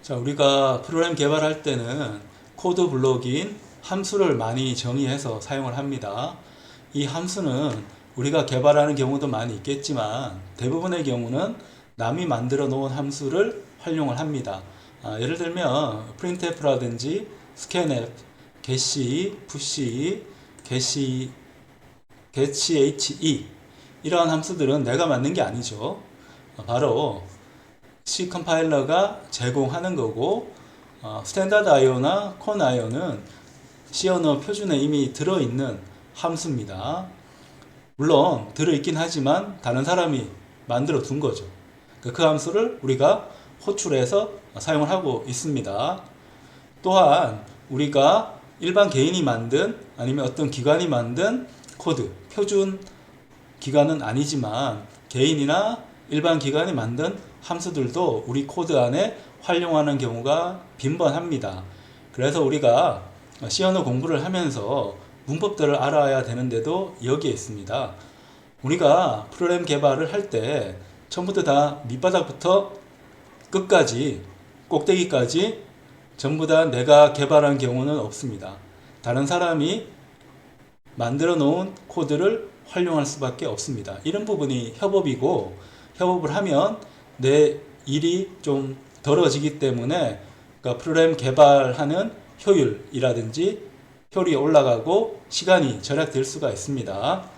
자, 우리가 프로그램 개발할 때는 코드 블록인 함수를 많이 정의해서 사용을 합니다. 이 함수는 우리가 개발하는 경우도 많이 있겠지만 대부분의 경우는 남이 만들어 놓은 함수를 활용을 합니다. 예를 들면 printf라든지 scanf, getC, pushC, getche 이러한 함수들은 내가 만든 게 아니죠. 바로 C 컴파일러가 제공하는 거고, 스탠다드 IO나 콘 IO는 C 언어 표준에 이미 들어있는 함수입니다. 물론 들어있긴 하지만 다른 사람이 만들어 둔 거죠. 그 함수를 우리가 호출해서 사용을 하고 있습니다. 또한 우리가 일반 개인이 만든 아니면 어떤 기관이 만든 코드, 표준 기관은 아니지만 개인이나 일반 기관이 만든 함수들도 우리 코드 안에 활용하는 경우가 빈번합니다. 그래서 우리가 C 언어 공부를 하면서 문법들을 알아야 되는데도 여기에 있습니다. 우리가 프로그램 개발을 할 때 처음부터 다 밑바닥부터 끝까지 꼭대기까지 전부 다 내가 개발한 경우는 없습니다. 다른 사람이 만들어 놓은 코드를 활용할 수밖에 없습니다. 이런 부분이 협업이고, 협업을 하면 내 일이 좀 덜어지기 때문에 그러니까 프로그램 개발하는 효율이라든지 효율이 올라가고 시간이 절약될 수가 있습니다.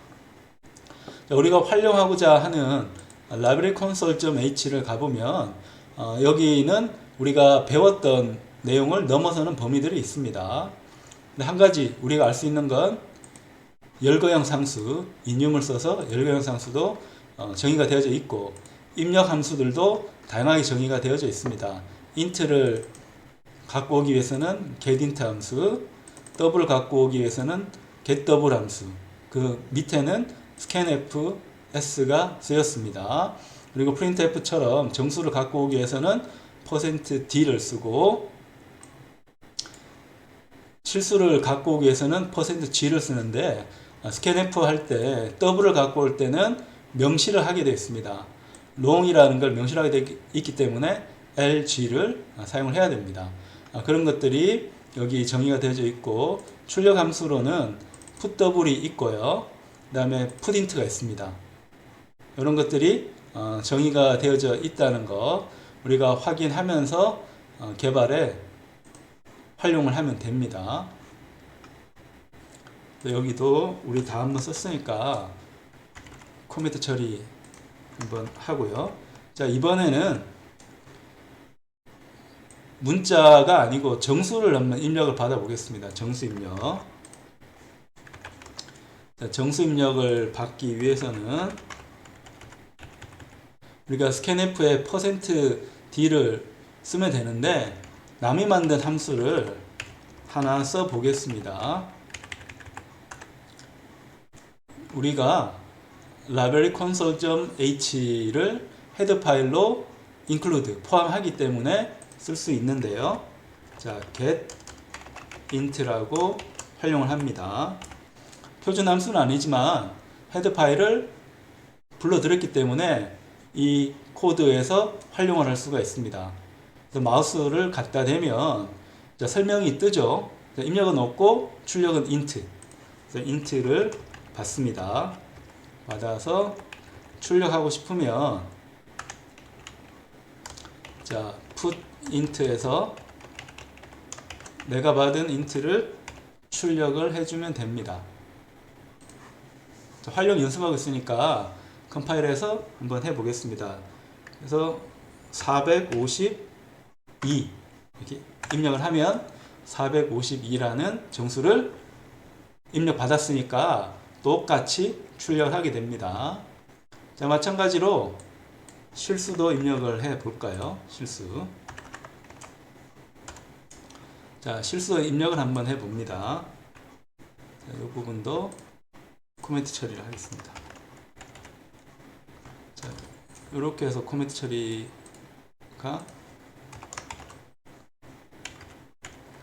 우리가 활용하고자 하는 library console.h를 가보면 여기는 우리가 배웠던 내용을 넘어서는 범위들이 있습니다. 근데 한 가지 우리가 알 수 있는 건 열거형 상수, 인용을 써서 열거형 상수도 정의가 되어져 있고, 입력 함수들도 다양하게 정의가 되어져 있습니다. int를 갖고 오기 위해서는 getInt 함수, double을 갖고 오기 위해서는 getDouble 함수, 그 밑에는 scanf 쓰였습니다. 그리고 printf처럼 정수를 갖고 오기 위해서는 %d를 쓰고, 실수를 갖고 오기 위해서는 %g를 쓰는데, scanf 할 때 double을 갖고 올 때는 명시를 하게 되어 있습니다. long이라는 걸 명시하게 되어 있기 때문에 lg를 사용을 해야 됩니다. 그런 것들이 여기 정의가 되어져 있고, 출력 함수로는 putdouble이 있고요. 그 다음에 putint가 있습니다. 이런 것들이 정의가 되어져 있다는 거 우리가 확인하면서 개발에 활용을 하면 됩니다. 여기도 우리 다 한번 썼으니까 코미트 처리 한번 하고요. 자, 이번에는 문자가 아니고 정수를 한번 입력을 받아 보겠습니다. 정수 입력. 자, 정수 입력을 받기 위해서는 우리가 scanf에 %d를 쓰면 되는데, 남이 만든 함수를 하나 써 보겠습니다. 우리가 library console.h를 헤더 파일로 include 포함하기 때문에 쓸 수 있는데요. 자, getInt라고 활용을 합니다. 표준 함수는 아니지만 헤더 파일을 불러들였기 때문에 이 코드에서 활용을 할 수가 있습니다. 그래서 마우스를 갖다 대면 설명이 뜨죠. 입력은 없고 출력은 int. 그래서 int를 받습니다. 받아서 출력하고 싶으면 자, put int에서 내가 받은 int를 출력을 해주면 됩니다. 자, 활용 연습하고 있으니까 컴파일해서 한번 해보겠습니다. 그래서 452 이렇게 입력을 하면 452라는 정수를 입력 받았으니까 똑같이 출력을 하게 됩니다. 자, 마찬가지로 실수도 입력을 해 볼까요? 실수. 자, 실수 입력을 한번 해 봅니다. 자, 이 부분도 코멘트 처리를 하겠습니다. 자, 이렇게 해서 코멘트 처리가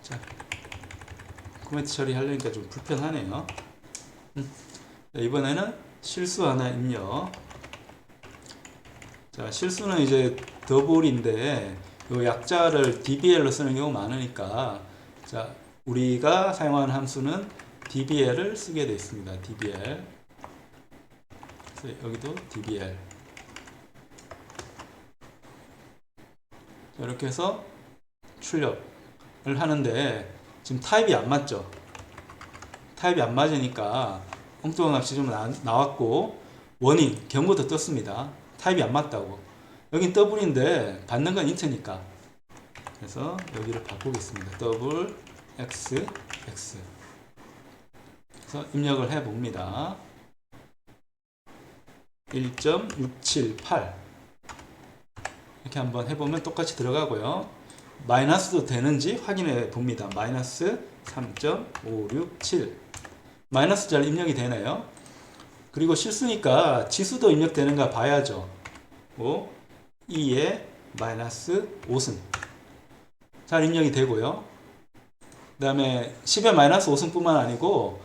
자, 코멘트 처리하려니까 좀 불편하네요. 자, 이번에는 실수 하나 입력. 자, 실수는 이제 더블인데 요 약자를 dbl로 쓰는 경우가 많으니까 자, 우리가 사용하는 함수는 dbl을 쓰게 되어 있습니다. dbl. 그래서 여기도 dbl. 이렇게 해서 출력을 하는데 지금 타입이 안 맞죠? 타입이 안 맞으니까 엉뚱한 값이 좀 나왔고 워닝, 경고도 떴습니다. 타입이 안 맞다고. 여긴 더블인데 받는 건 인트니까. 그래서 여기를 바꾸겠습니다. 더블 x x. 그래서 입력을 해 봅니다. 1.678 이렇게 한번 해보면 똑같이 들어가고요. 마이너스도 되는지 확인해 봅니다. 마이너스 3.567 마이너스 잘 입력이 되네요. 그리고 실수니까 지수도 입력되는가 봐야죠. 2에 마이너스 5승 잘 입력이 되고요. 그 다음에 10에 마이너스 5승 뿐만 아니고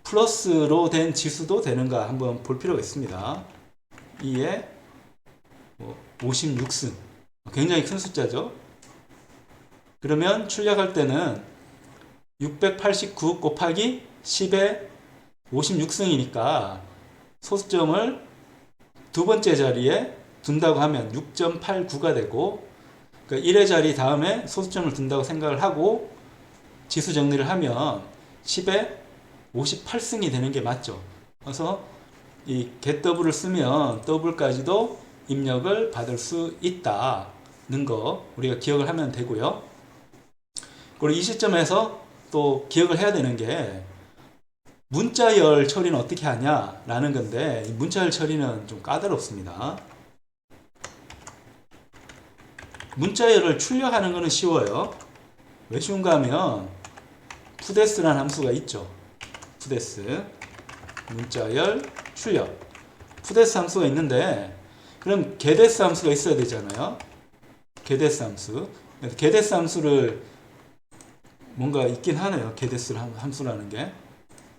플러스로 된 지수도 되는가 한번 볼 필요가 있습니다. 2에 56승 굉장히 큰 숫자죠. 그러면 출력할 때는 689 곱하기 10에 56승이니까 소수점을 두 번째 자리에 둔다고 하면 6.89가 되고, 그러니까 1의 자리 다음에 소수점을 둔다고 생각을 하고 지수 정리를 하면 10에 58승이 되는 게 맞죠. 그래서 이 getW를 쓰면 W까지도 입력을 받을 수 있다는 거 우리가 기억을 하면 되고요. 그리고 이 시점에서 또 기억을 해야 되는 게 문자열 처리는 어떻게 하냐라는 건데, 이 문자열 처리는 좀 까다롭습니다. 문자열을 출력하는 것은 쉬워요. 왜 쉬운가 하면 푸데스라는 함수가 있죠. 푸데스 문자열 출력 푸데스 함수가 있는데, 그럼 getDes 함수가 있어야 되잖아요. getDes 함수. getDes 함수를 뭔가 있긴 하네요. getDes 함수라는 게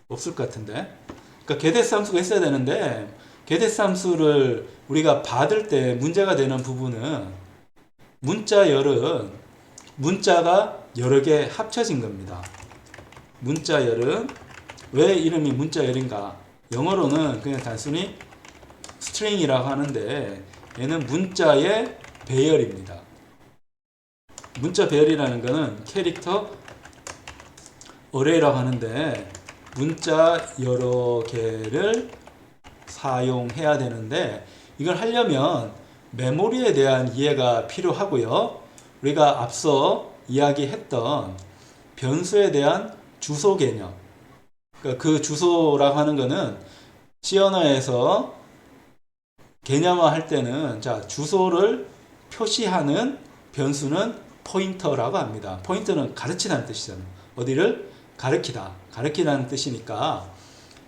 없을 것 같은데. 그러니까 getDes 함수가 있어야 되는데, getDes 함수를 우리가 받을 때 문제가 되는 부분은 문자열은 문자가 여러 개 합쳐진 겁니다. 문자열은 왜 이름이 문자열인가? 영어로는 그냥 단순히 스트링이라고 하는데 얘는 문자의 배열입니다. 문자 배열이라는 것은 캐릭터 어레이라고 하는데 문자 여러 개를 사용해야 되는데, 이걸 하려면 메모리에 대한 이해가 필요하고요. 우리가 앞서 이야기했던 변수에 대한 주소 개념, 그러니까 그 주소라고 하는 것은 C 언어에서 개념화 할 때는 자, 주소를 표시하는 변수는 포인터라고 합니다. 포인터는 가르치다는 뜻이잖아요. 어디를 가르치다, 가르치다는 뜻이니까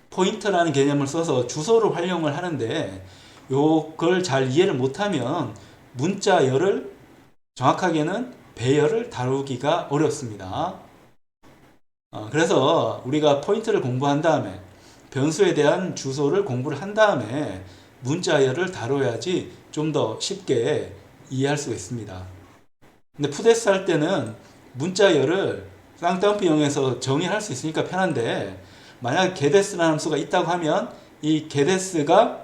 포인터라는 개념을 써서 주소를 활용을 하는데, 요걸 잘 이해를 못하면 문자열을 정확하게는 배열을 다루기가 어렵습니다. 그래서 우리가 포인터를 공부한 다음에 변수에 대한 주소를 공부를 한 다음에 문자열을 다뤄야지 좀 더 쉽게 이해할 수가 있습니다. 근데 푸데스 할 때는 문자열을 쌍따옴표 이용해서 정의할 수 있으니까 편한데, 만약 getDes라는 함수가 있다고 하면 이 getDes가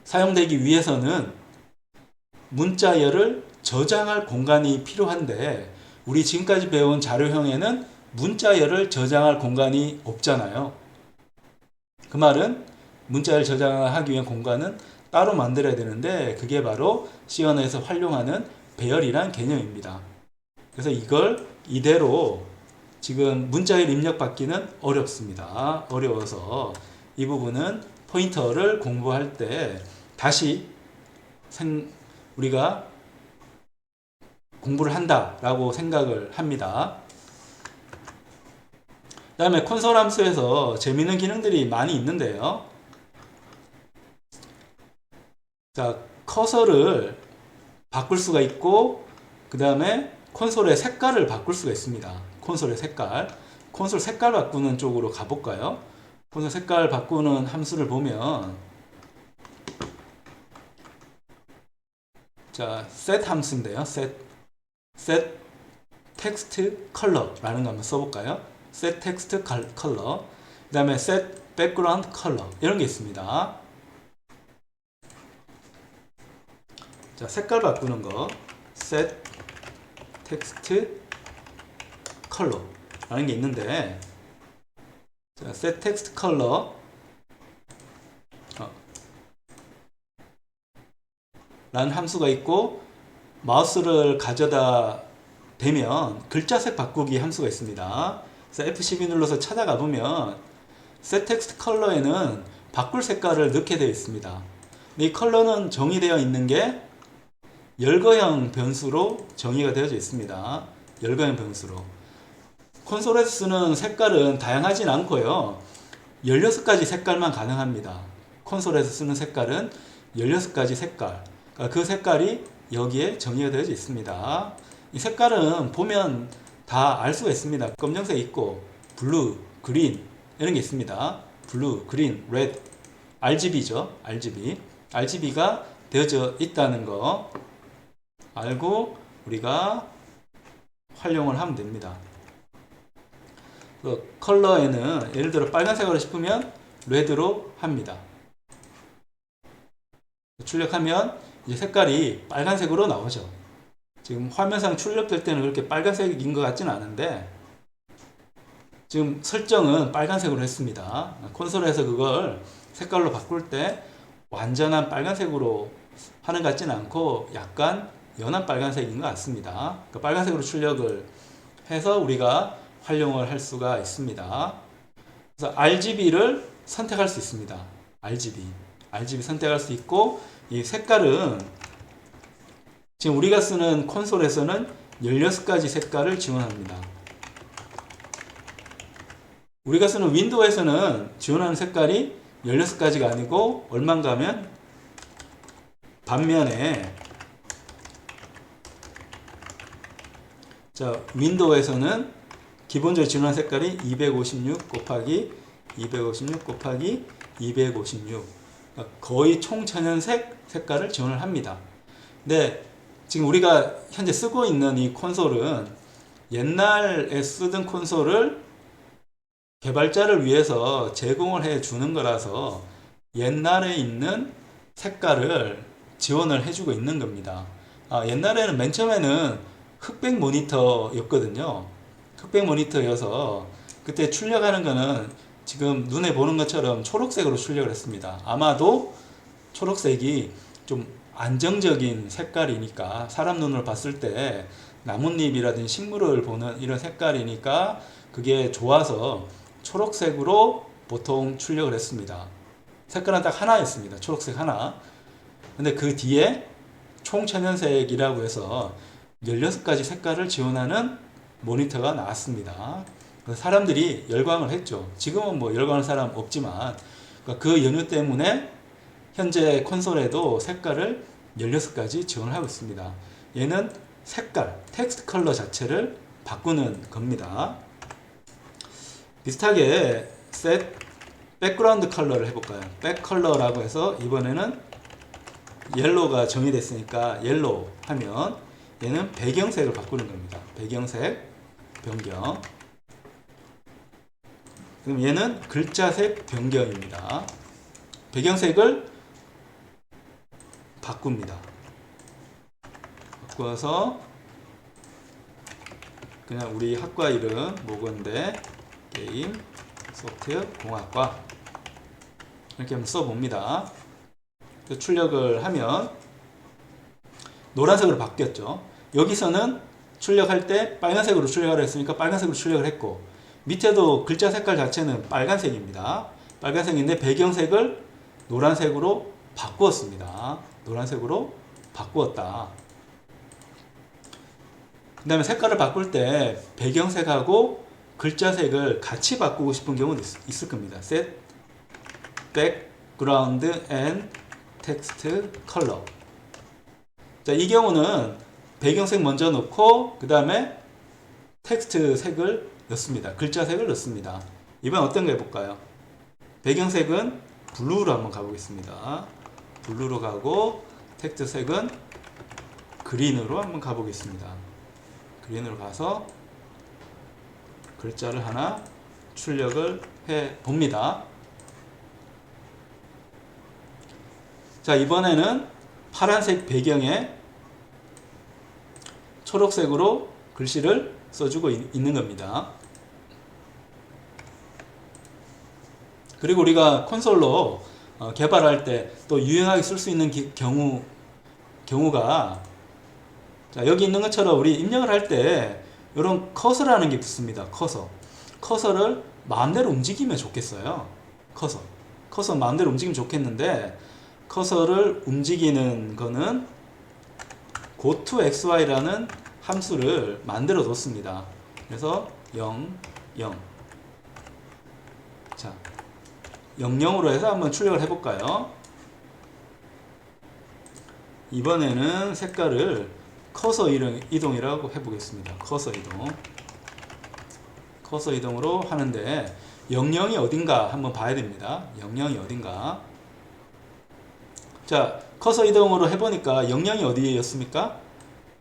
사용되기 위해서는 문자열을 저장할 공간이 필요한데, 우리 지금까지 배운 자료형에는 문자열을 저장할 공간이 없잖아요. 그 말은 문자열 저장하기 위한 공간은 따로 만들어야 되는데, 그게 바로 C 언어에서 활용하는 배열이란 개념입니다. 그래서 이걸 이대로 지금 문자열 입력받기는 어렵습니다. 어려워서 이 부분은 포인터를 공부할 때 다시 우리가 공부를 한다라고 생각을 합니다. 그 다음에 콘솔 함수에서 재미있는 기능들이 많이 있는데요. 자, 커서를 바꿀 수가 있고, 그 다음에 콘솔의 색깔을 바꿀 수가 있습니다. 콘솔의 색깔. 콘솔 색깔 바꾸는 쪽으로 가볼까요? 콘솔 색깔 바꾸는 함수를 보면 자, set 함수인데요. set text color라는 거 한번 써볼까요? set text color. 그 다음에 set background color. 이런 게 있습니다. 자, 색깔 바꾸는 거. set text color 라는 게 있는데, 자, set text color 라는 함수가 있고, 마우스를 가져다 대면 글자색 바꾸기 함수가 있습니다. 그래서 F12 눌러서 찾아가 보면 set text color에는 바꿀 색깔을 넣게 되어 있습니다. 이 컬러는 정의되어 있는 게 열거형 변수로 정의가 되어져 있습니다. 열거형 변수로. 콘솔에서 쓰는 색깔은 다양하진 않고요. 16가지 색깔만 가능합니다. 콘솔에서 쓰는 색깔은 16가지 색깔. 그러니까 그 색깔이 여기에 정의가 되어져 있습니다. 이 색깔은 보면 다 알 수가 있습니다. 검정색 있고 블루, 그린 이런 게 있습니다. 블루, 그린, 레드, RGB죠. RGB가 되어져 있다는 거 알고 우리가 활용을 하면 됩니다. 그 컬러에는 예를 들어 빨간색으로 싶으면 레드로 합니다. 출력하면 이제 색깔이 빨간색으로 나오죠. 지금 화면상 출력될 때는 그렇게 빨간색인 것 같지는 않은데 지금 설정은 빨간색으로 했습니다. 콘솔에서 그걸 색깔로 바꿀 때 완전한 빨간색으로 하는 것 같지는 않고 약간 연한 빨간색인 것 같습니다. 그 빨간색으로 출력을 해서 우리가 활용을 할 수가 있습니다. 그래서 RGB를 선택할 수 있습니다. RGB 선택할 수 있고, 이 색깔은 지금 우리가 쓰는 콘솔에서는 16가지 색깔을 지원합니다. 우리가 쓰는 윈도우에서는 지원하는 색깔이 16가지가 아니고 얼마인가 하면 반면에 자, 윈도우에서는 기본적으로 지원하는 색깔이 256 곱하기 256 곱하기 256, 그러니까 거의 총천연색 색깔을 지원을 합니다. 근데 지금 우리가 현재 쓰고 있는 이 콘솔은 옛날에 쓰던 콘솔을 개발자를 위해서 제공을 해 주는 거라서 옛날에 있는 색깔을 지원을 해주고 있는 겁니다. 옛날에는 맨 처음에는 흑백 모니터였거든요. 흑백 모니터여서 그때 출력하는 거는 지금 눈에 보는 것처럼 초록색으로 출력을 했습니다. 아마도 초록색이 좀 안정적인 색깔이니까, 사람 눈으로 봤을 때 나뭇잎이라든지 식물을 보는 이런 색깔이니까 그게 좋아서 초록색으로 보통 출력을 했습니다. 색깔은 딱 하나였습니다. 초록색 하나. 근데 그 뒤에 총천연색이라고 해서 16가지 색깔을 지원하는 모니터가 나왔습니다. 사람들이 열광을 했죠. 지금은 뭐 열광할 사람 없지만 그 연유 때문에 현재 콘솔에도 색깔을 16가지 지원을 하고 있습니다. 얘는 색깔, 텍스트 컬러 자체를 바꾸는 겁니다. 비슷하게 set 백그라운드 컬러를 해볼까요? 백 컬러라고 해서 이번에는 옐로우가 정의됐으니까 옐로우 하면 얘는 배경색을 바꾸는 겁니다. 배경색 변경. 그럼 얘는 글자색 변경입니다. 배경색을 바꿉니다. 바꿔서 그냥 우리 학과 이름 뭐건데 게임 소프트 공학과 이렇게 한번 써봅니다. 출력을 하면 노란색으로 바뀌었죠. 여기서는 출력할 때 빨간색으로 출력을 했으니까 빨간색으로 출력을 했고, 밑에도 글자 색깔 자체는 빨간색입니다. 빨간색인데 배경색을 노란색으로 바꾸었습니다. 노란색으로 바꾸었다. 그 다음에 색깔을 바꿀 때 배경색하고 글자색을 같이 바꾸고 싶은 경우도 있을 겁니다. set background and text color. 자, 이 경우는 배경색 먼저 넣고 그 다음에 텍스트 색을 넣습니다. 글자색을 넣습니다. 이번 어떤 거 해볼까요? 배경색은 블루로 한번 가보겠습니다. 블루로 가고 텍스트 색은 그린으로 한번 가보겠습니다. 그린으로 가서 글자를 하나 출력을 해 봅니다. 자, 이번에는 파란색 배경에 초록색으로 글씨를 써주고 있는 겁니다. 그리고 우리가 콘솔로 개발할 때 또 유용하게 쓸 수 있는 경우가, 자, 여기 있는 것처럼 우리 입력을 할 때 이런 커서라는 게 붙습니다. 커서를 마음대로 움직이면 좋겠어요. 커서 마음대로 움직이면 좋겠는데, 커서를 움직이는 거는 goToXY라는 함수를 만들어 뒀습니다. 그래서 0, 0. 자, 00으로 해서 한번 출력을 해볼까요? 이번에는 색깔을 커서 이동이라고 해보겠습니다. 커서 이동으로 하는데 00이 어딘가 한번 봐야 됩니다. 00이 어딘가. 자, 커서 이동으로 해보니까 00이 어디였습니까?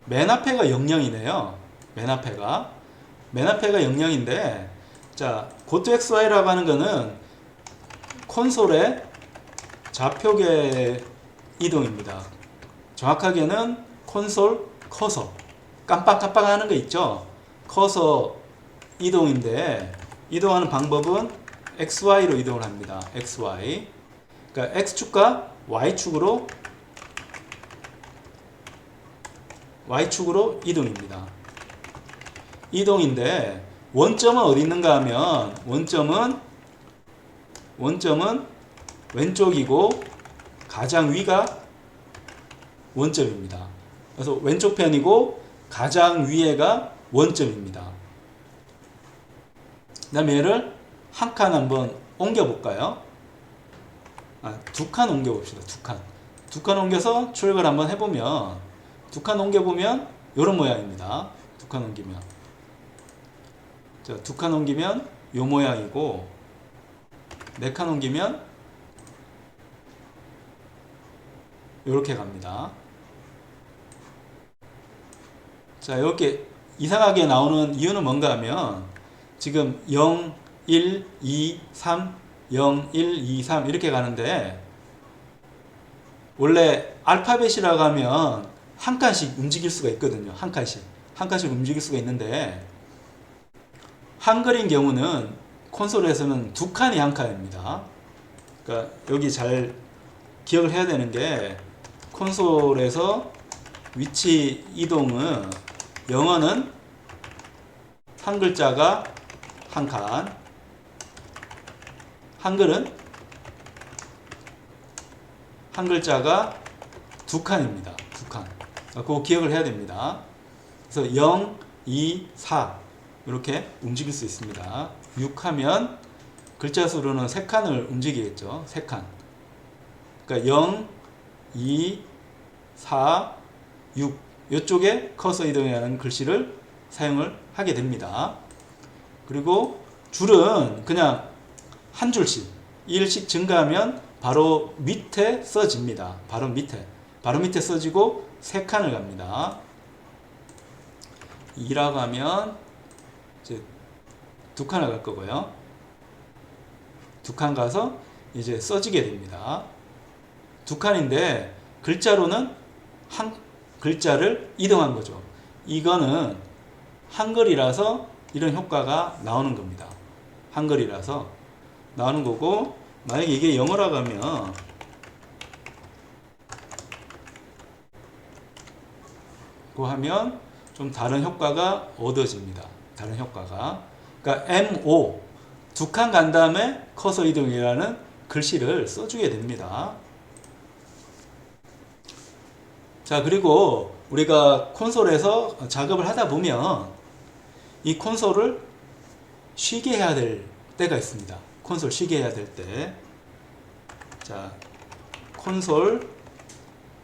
맨 앞에가 00이네요. 맨 앞에가 00인데, 자, goToXY라고 하는 거는 콘솔의 좌표계 이동입니다. 정확하게는 콘솔 커서, 깜빡깜빡 하는 거 있죠? 커서 이동인데, 이동하는 방법은 XY로 이동을 합니다. XY. 그러니까 X축과 Y축으로 이동입니다. 이동인데, 원점은 어디 있는가 하면, 원점은 왼쪽이고 가장 위가 원점입니다. 그래서 왼쪽 편이고 가장 위에가 원점입니다. 그 다음에 얘를 한 칸 한번 옮겨볼까요? 두 칸 옮겨봅시다. 두 칸 옮겨서 출력을 한번 해보면, 두 칸 옮겨보면 이런 모양입니다. 두 칸 옮기면. 자, 두 칸 옮기면 이 모양이고, 네 칸 옮기면 이렇게 갑니다. 자, 이렇게 이상하게 나오는 이유는 뭔가 하면, 지금 0, 1, 2, 3, 0, 1, 2, 3 이렇게 가는데, 원래 알파벳이라고 하면 한 칸씩 움직일 수가 있거든요. 한 칸씩 움직일 수가 있는데, 한글인 경우는 콘솔에서는 두 칸이 한 칸입니다. 그러니까 여기 잘 기억을 해야 되는 게, 콘솔에서 위치 이동은, 영어는 한 글자가 한 칸, 한글은 한 글자가 두 칸입니다. 두 칸. 그거 기억을 해야 됩니다. 그래서 0, 2, 4 이렇게 움직일 수 있습니다. 6 하면 글자 수로는 3칸을 움직이겠죠. 3칸. 그러니까 0, 2, 4, 6 이쪽에 커서 이동이라는 글씨를 사용을 하게 됩니다. 그리고 줄은 그냥 한 줄씩 1씩 증가하면 바로 밑에 써집니다. 바로 밑에 써지고 3칸을 갑니다. 2라고 하면 이제 2칸을 갈 거고요. 2칸 가서 이제 써지게 됩니다. 2칸인데 글자로는 한 글자를 이동한 거죠. 이거는 한글이라서 이런 효과가 나오는 겁니다. 한글이라서 나오는 거고, 만약에 이게 영어라고 하면 좀 다른 효과가 얻어집니다. 다른 효과가. 그러니까 MO 2칸 간 다음에 커서 이동이라는 글씨를 써주게 됩니다. 자, 그리고 우리가 콘솔에서 작업을 하다 보면 이 콘솔을 쉬게 해야 될 때가 있습니다. 콘솔 쉬게 해야 될 때. 자, 콘솔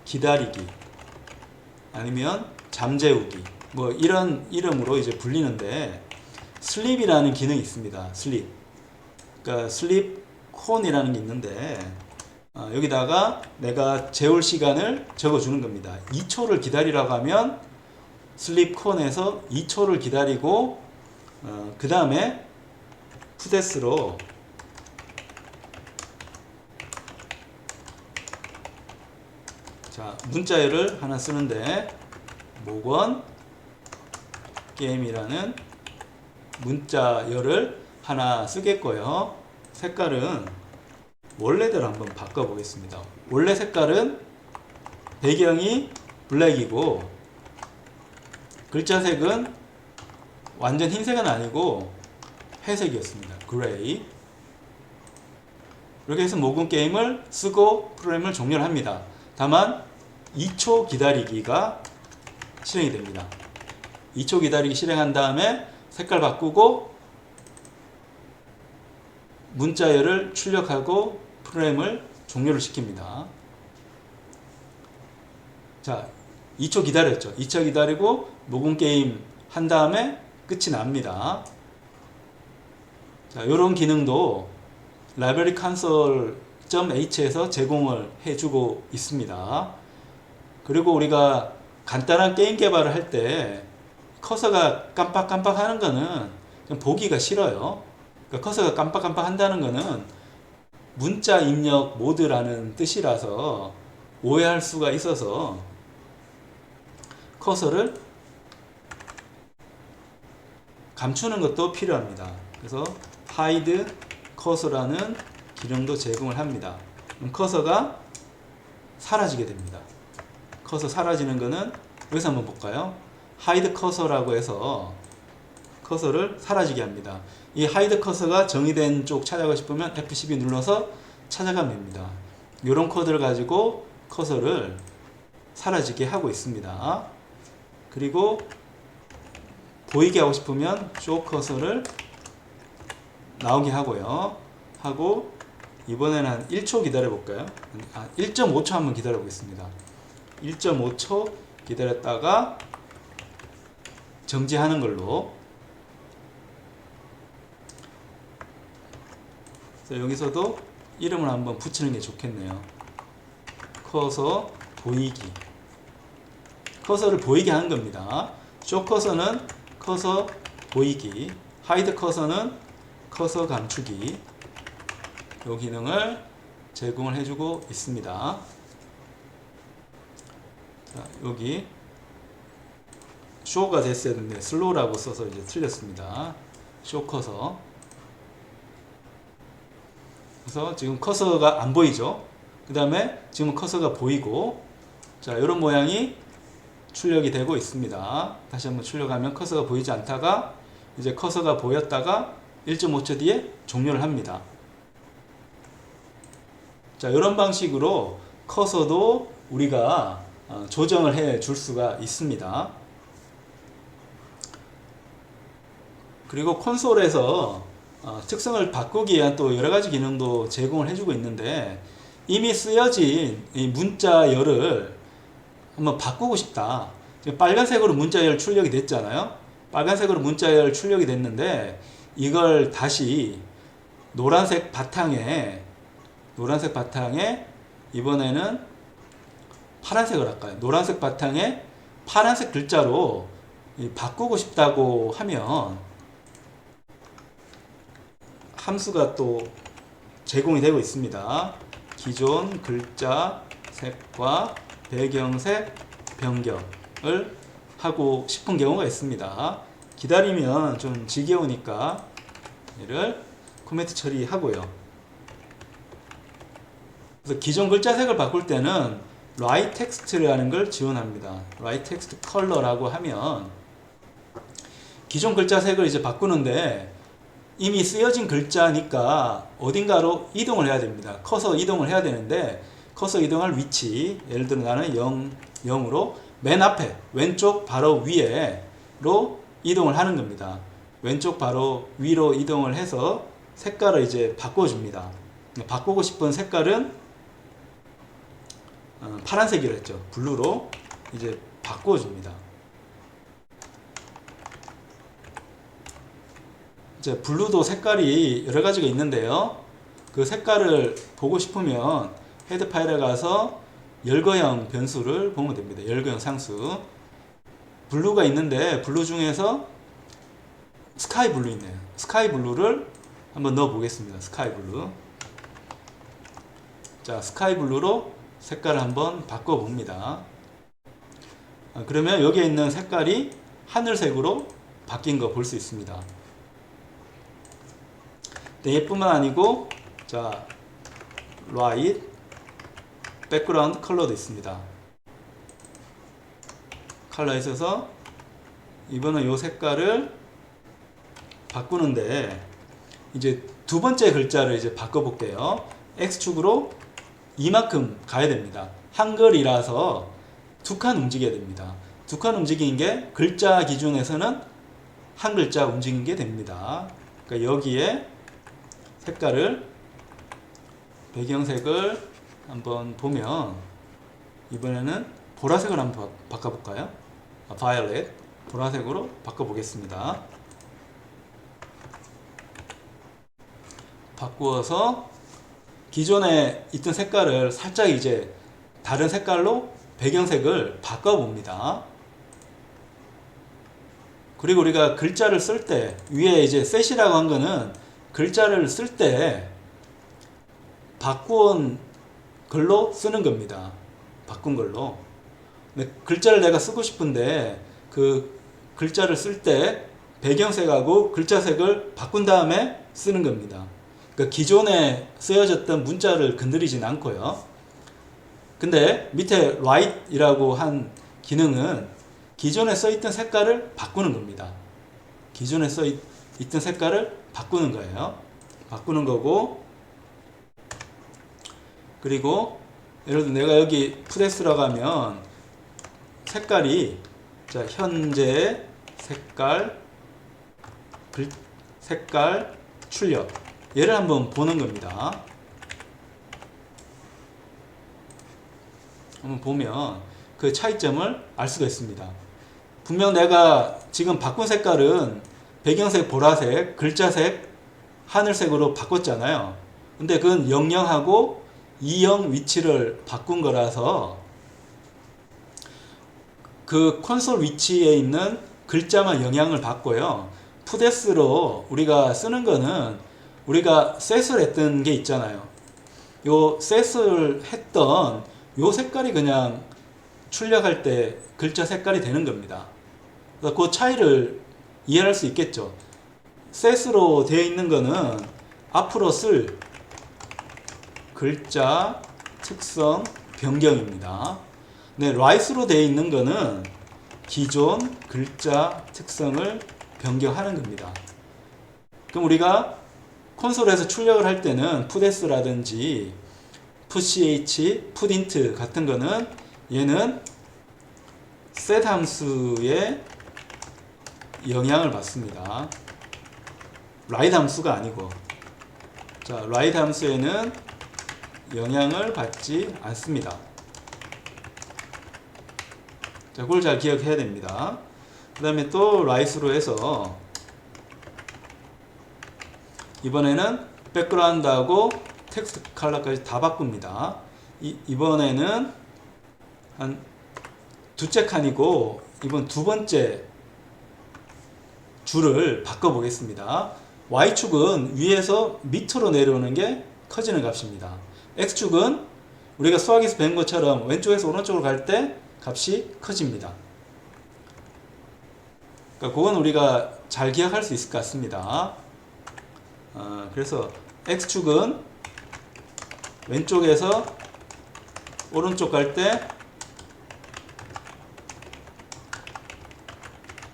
기다리기 아니면 잠재우기 뭐 이런 이름으로 이제 불리는데, 슬립이라는 기능이 있습니다. 슬립. 그러니까 슬립 콘이라는 게 있는데, 여기다가 내가 재울 시간을 적어주는 겁니다. 2초를 기다리라고 하면 슬립 콘에서 2초를 기다리고 그 다음에 푸데스로 자 문자열을 하나 쓰는데 목원 게임이라는 문자열을 하나 쓰겠고요. 색깔은 원래대로 한번 바꿔보겠습니다. 원래 색깔은 배경이 블랙이고 글자색은 완전 흰색은 아니고 회색이었습니다. 그레이. 이렇게 해서 모금 게임을 쓰고 프로그램을 종료를 합니다. 다만 2초 기다리기가 실행이 됩니다. 2초 기다리기 실행한 다음에 색깔 바꾸고 문자열을 출력하고 프로그램을 종료를 시킵니다. 자, 2초 기다렸죠. 2초 기다리고 모금 게임 한 다음에 끝이 납니다. 자, 이런 기능도 라이브러리 console.h에서 제공을 해주고 있습니다. 그리고 우리가 간단한 게임 개발을 할 때 커서가 깜빡깜빡 하는 거는 좀 보기가 싫어요. 그러니까 커서가 깜빡깜빡 한다는 거는 문자 입력 모드라는 뜻이라서 오해할 수가 있어서 커서를 감추는 것도 필요합니다. 그래서 hide cursor라는 기능도 제공을 합니다. 그럼 커서가 사라지게 됩니다. 커서 사라지는 거는 여기서 한번 볼까요? hide cursor라고 해서 커서를 사라지게 합니다. 이 hide cursor가 정의된 쪽 찾아가고 싶으면 F12 눌러서 찾아가면 됩니다. 이런 코드를 가지고 커서를 사라지게 하고 있습니다. 그리고 보이게 하고 싶으면 show cursor를 나오게 하고요. 하고 이번에는 한 1초 기다려 볼까요? 1.5초 한번 기다려 보겠습니다. 1.5초 기다렸다가 정지하는 걸로. 그래서 여기서도 이름을 한번 붙이는 게 좋겠네요. 커서 보이기. 커서를 보이게 하는 겁니다. 쇼 커서는 커서 보이기, 하이드 커서는 커서 감추기. 이 기능을 제공을 해주고 있습니다. 자, 여기 쇼가 됐어야 되는데 슬로우라고 써서 이제 틀렸습니다. 쇼 커서. 그래서 지금 커서가 안 보이죠. 그 다음에 지금 커서가 보이고, 자, 이런 모양이 출력이 되고 있습니다. 다시 한번 출력하면 커서가 보이지 않다가 이제 커서가 보였다가 1.5초 뒤에 종료를 합니다. 자, 이런 방식으로 커서도 우리가 조정을 해 줄 수가 있습니다. 그리고 콘솔에서 특성을 바꾸기 위한 또 여러가지 기능도 제공을 해주고 있는데, 이미 쓰여진 이 문자열을 한번 바꾸고 싶다. 지금 빨간색으로 문자열 출력이 됐잖아요. 빨간색으로 문자열 출력이 됐는데 이걸 다시 노란색 바탕에 이번에는 파란색을 할까요? 노란색 바탕에 파란색 글자로 바꾸고 싶다고 하면 함수가 또 제공이 되고 있습니다. 기존 글자 색과 배경색 변경을 하고 싶은 경우가 있습니다. 기다리면 좀 지겨우니까 얘를 코멘트 처리하고요. 그래서 기존 글자색을 바꿀 때는 write text라는 걸 지원합니다. write text color라고 하면 기존 글자색을 이제 바꾸는데 이미 쓰여진 글자니까 어딘가로 이동을 해야 됩니다. 커서 이동을 해야 되는데 커서 이동할 위치, 예를 들어 나는 0으로 맨 앞에 왼쪽 바로 위에로 이동을 하는 겁니다. 왼쪽 바로 위로 이동을 해서 색깔을 이제 바꿔줍니다. 바꾸고 싶은 색깔은 파란색이라 했죠. 블루로 이제 바꿔줍니다. 이제 블루도 색깔이 여러 가지가 있는데요. 그 색깔을 보고 싶으면 헤드 파일에 가서 열거형 변수를 보면 됩니다. 열거형 상수. 블루가 있는데 블루 중에서 스카이 블루 있네요. 스카이 블루를 한번 넣어 보겠습니다. 스카이 블루. 자, 스카이 블루로 색깔을 한번 바꿔 봅니다. 그러면 여기에 있는 색깔이 하늘색으로 바뀐 거 볼 수 있습니다. 네, 얘뿐만 아니고 자, 라이트 백그라운드 컬러도 있습니다. 컬러에 있어서 이번엔 이 색깔을 바꾸는데 이제 두 번째 글자를 이제 바꿔 볼게요. X축으로 이만큼 가야 됩니다. 한글이라서 두 칸 움직여야 됩니다. 두 칸 움직이는 게 글자 기준에서는 한 글자 움직이는 게 됩니다. 그러니까 여기에 색깔을 배경색을 한번 보면 이번에는 보라색을 한번 바꿔볼까요? 바이올렛 보라색으로 바꿔보겠습니다. 바꾸어서 기존에 있던 색깔을 살짝 이제 다른 색깔로 배경색을 바꿔봅니다. 그리고 우리가 글자를 쓸 때 위에 이제 셋이라고 한 거는 글자를 쓸 때 바꾼 글로 쓰는 겁니다. 바꾼 걸로. 근데 글자를 내가 쓰고 싶은데 그 글자를 쓸 때 배경색하고 글자색을 바꾼 다음에 쓰는 겁니다. 그러니까 기존에 쓰여졌던 문자를 건드리진 않고요. 근데 밑에 write이라고 한 기능은 기존에 써있던 색깔을 바꾸는 겁니다. 기존에 써있던 색깔을 바꾸는 거예요. 바꾸는 거고, 그리고 예를 들어 내가 여기 푸데스라고 하면 색깔이 자, 현재 색깔 색깔 출력 얘를 한번 보는 겁니다. 한번 보면 그 차이점을 알 수가 있습니다. 분명 내가 지금 바꾼 색깔은 배경색 보라색, 글자색 하늘색으로 바꿨잖아요. 근데 그건 00하고 20 위치를 바꾼 거라서 그 콘솔 위치에 있는 글자만 영향을 받고요. 푸데스로 우리가 쓰는 거는 우리가 셋을 했던 게 있잖아요. 요 셋을 했던 요 색깔이 그냥 출력할 때 글자 색깔이 되는 겁니다. 그래서 그 차이를 이해할 수 있겠죠. 셋으로 되어 있는 거는 앞으로 쓸 글자 특성 변경입니다. 네, 라이트로 되어 있는 거는 기존 글자 특성을 변경하는 겁니다. 그럼 우리가 콘솔에서 출력을 할 때는 푸데스라든지 푸ch, 푸딘트 같은 거는 얘는 set 함수에 영향을 받습니다. write 함수가 아니고, 자, write 함수에는 영향을 받지 않습니다. 자, 그걸 잘 기억해야 됩니다. 그 다음에 또 write로 해서 이번에는 백그라운드하고 텍스트 컬러까지 다 바꿉니다. 이번에는 한 두째 칸이고 이번 두 번째 줄을 바꿔 보겠습니다. Y축은 위에서 밑으로 내려오는 게 커지는 값입니다. X축은 우리가 수학에서 배운 것처럼 왼쪽에서 오른쪽으로 갈 때 값이 커집니다. 그러니까 그건 우리가 잘 기억할 수 있을 것 같습니다. 그래서 X축은 왼쪽에서 오른쪽 갈 때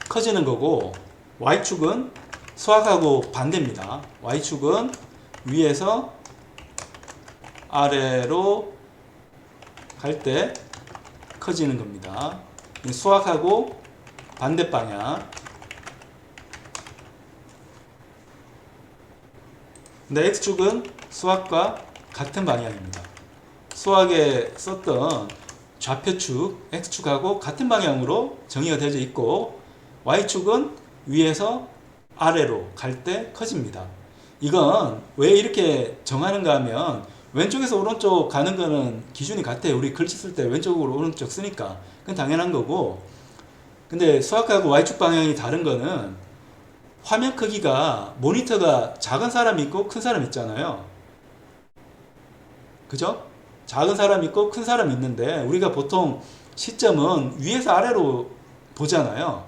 커지는 거고, Y축은 수학하고 반대입니다. Y축은 위에서 아래로 갈 때 커지는 겁니다. 수학하고 반대 방향. 근데 X축은 수학과 같은 방향입니다. 수학에 썼던 좌표축 X축하고 같은 방향으로 정의가 되어 있고, Y축은 위에서 아래로 갈 때 커집니다. 이건 왜 이렇게 정하는가 하면 왼쪽에서 오른쪽 가는 거는 기준이 같아요. 우리 글씨 쓸 때 왼쪽으로 오른쪽 쓰니까. 그건 당연한 거고. 근데 수학하고 Y축 방향이 다른 거는 화면 크기가 모니터가 작은 사람이 있고 큰 사람이 있잖아요. 그죠? 작은 사람이 있고 큰 사람이 있는데 우리가 보통 시점은 위에서 아래로 보잖아요.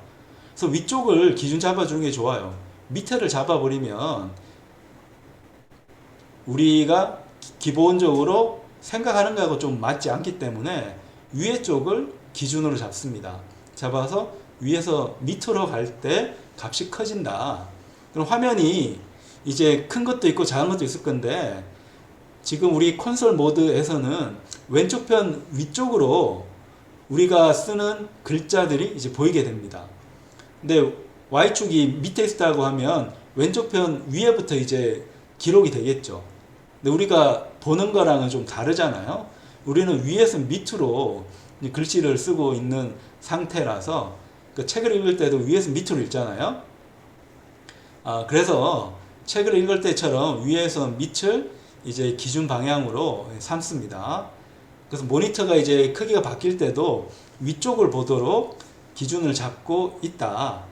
그래서 위쪽을 기준 잡아주는 게 좋아요. 밑에를 잡아버리면 우리가 기본적으로 생각하는 거하고 좀 맞지 않기 때문에 위에 쪽을 기준으로 잡습니다. 잡아서 위에서 밑으로 갈 때 값이 커진다. 그럼 화면이 이제 큰 것도 있고 작은 것도 있을 건데 지금 우리 콘솔 모드에서는 왼쪽 편 위쪽으로 우리가 쓰는 글자들이 이제 보이게 됩니다. 근데 Y축이 밑에 있다고 하면 왼쪽 편 위에부터 이제 기록이 되겠죠. 근데 우리가 보는 거랑은 좀 다르잖아요. 우리는 위에서 밑으로 글씨를 쓰고 있는 상태라서 그 책을 읽을 때도 위에서 밑으로 읽잖아요. 그래서 책을 읽을 때처럼 위에서 밑을 이제 기준 방향으로 삼습니다. 그래서 모니터가 이제 크기가 바뀔 때도 위쪽을 보도록 기준을 잡고 있다.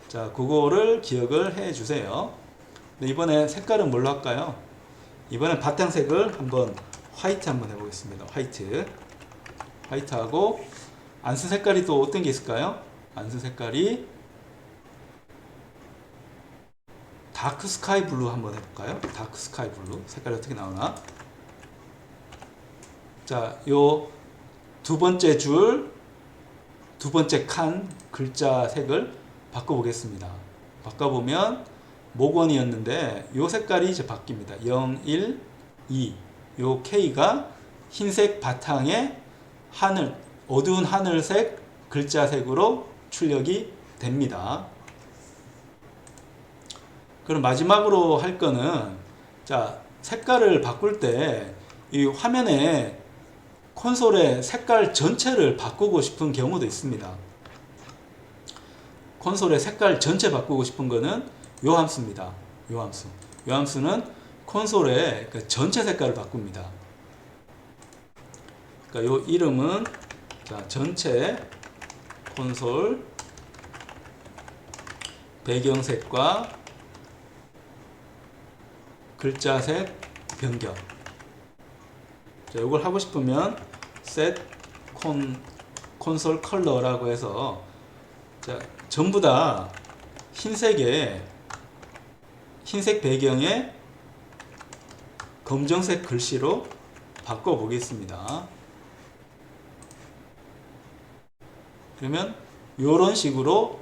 자, 그거를 기억을 해 주세요. 이번에 색깔은 뭘로 할까요? 이번엔 바탕색을 한번 화이트 한번 해보겠습니다. 화이트하고 안 쓴 색깔이 또 어떤 게 있을까요? 안 쓴 색깔이 다크 스카이 블루 한번 해볼까요? 다크 스카이 블루 색깔이 어떻게 나오나? 자, 요 두 번째 줄, 두 번째 칸 글자 색을 바꿔보겠습니다. 바꿔보면 목원이었는데 요 색깔이 이제 바뀝니다. 0, 1, 2. 요 K가 흰색 바탕에 하늘, 어두운 하늘색 글자색으로 출력이 됩니다. 그럼 마지막으로 할 거는 자, 색깔을 바꿀 때 이 화면에 콘솔의 색깔 전체를 바꾸고 싶은 경우도 있습니다. 콘솔의 색깔 전체 바꾸고 싶은 거는 요 함수입니다. 요 함수. 요 함수는 콘솔의 전체 색깔을 바꿉니다. 그러니까 요 이름은 자, 전체 콘솔 배경색과 글자색 변경. 자, 이걸 하고 싶으면 set 콘솔 컬러라고 해서 자, 전부 다 흰색 배경에 검정색 글씨로 바꿔 보겠습니다. 그러면 이런 식으로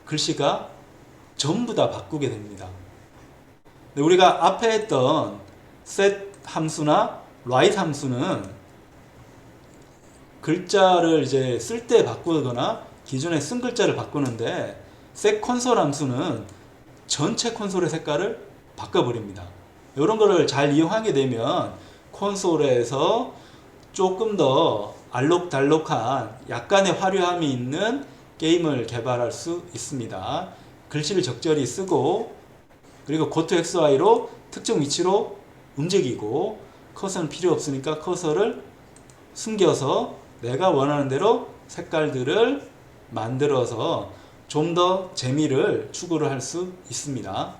글씨가 전부 다 바꾸게 됩니다. 우리가 앞에 했던 set 함수나 write 함수는 글자를 이제 쓸 때 바꾸거나 기존에 쓴 글자를 바꾸는데 set 콘솔 함수는 전체 콘솔의 색깔을 바꿔버립니다. 이런 거를 잘 이용하게 되면 콘솔에서 조금 더 알록달록한 약간의 화려함이 있는 게임을 개발할 수 있습니다. 글씨를 적절히 쓰고 그리고 고토 XY로 특정 위치로 움직이고 커서는 필요 없으니까 커서를 숨겨서 내가 원하는 대로 색깔들을 만들어서 좀 더 재미를 추구를 할 수 있습니다.